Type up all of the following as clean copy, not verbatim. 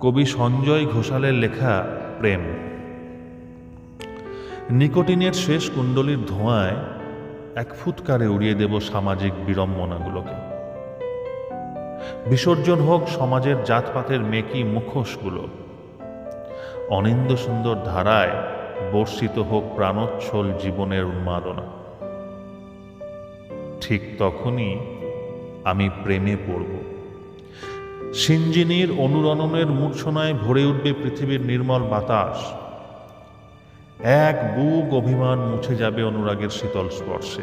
কবি সঞ্জয় ঘোষালের লেখা প্রেম। নিকোটিনের শেষ কুণ্ডলীর ধোঁয়ায় এক ফুৎকারে উড়িয়ে দেব সামাজিক বিড়ম্বনাগুলোকে। বিসর্জন হোক সমাজের জাতপাতের মেকি মুখোশগুলো। অনিন্দ সুন্দর ধারায় বর্ষিত হোক প্রাণোচ্ছল জীবনের উন্মাদনা। ঠিক তখনই আমি প্রেমে পড়ব। সিঞ্জিনীর অনুরণনের মূর্ছনায় ভরে উঠবে পৃথিবীর নির্মল বাতাস। এক বুক অভিমান মুছে যাবে অনুরাগের শীতল স্পর্শে।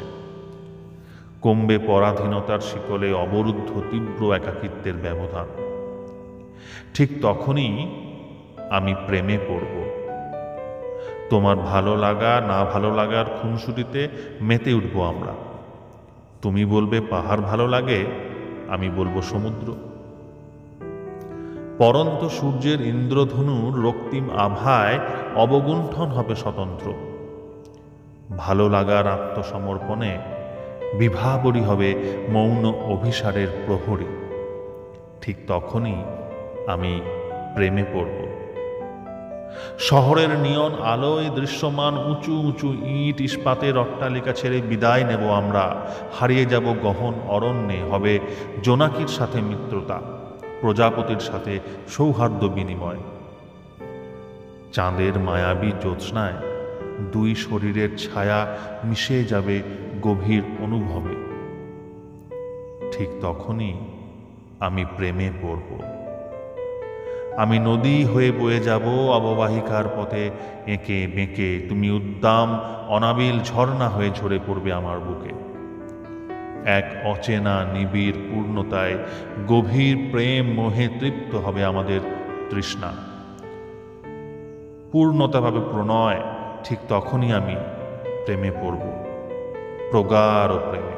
কমবে পরাধীনতার শিকলে অবরুদ্ধ তীব্র একাকিত্বের ব্যবধান। ঠিক তখনই আমি প্রেমে পড়ব। তোমার ভালো লাগা না ভালো লাগার খুনসুটিতে মেতে উঠব আমরা। তুমি বলবে পাহাড় ভালো লাগে, আমি বলবো সমুদ্র। পরন্ত সূর্যের ইন্দ্রধনুর রক্তিম আভায় অবগুণ্ঠন হবে স্বতন্ত্র। ভালো লাগার আত্মসমর্পণে বিভাবরী হবে মৌন অভিসারের প্রহরী। ঠিক তখনই আমি প্রেমে পড়ব। শহরের নিয়ন আলোয় দৃশ্যমান উঁচু উঁচু ইট ইস্পাতের অট্টালিকা ছেড়ে বিদায় নেব আমরা। হারিয়ে যাব গহন অরণ্যে, হবে জোনাকির সাথে মিত্রতা, প্রজাপতির সাথে সৌহার্দ্য বিনিময়। চাঁদের মায়াবী জ্যোৎস্নায় দুই শরীরের ছায়া মিশে যাবে গভীর অনুভবে। ঠিক তখনই আমি প্রেমে পড়ব। আমি নদী হয়ে বয়ে যাব অববাহিকার পথে এঁকে বেঁকে। তুমি উদ্দাম অনাবিল ঝর্ণা হয়ে ঝরে পড়বে আমার বুকে। এক অচেনা নিবিড় পূর্ণতায় গভীর প্রেম মোহে তৃপ্ত হবে আমাদের তৃষ্ণা। পূর্ণতা পাবে প্রণয়। ঠিক তখনই আমি প্রেমে পড়ব, প্রগাঢ় প্রেমে।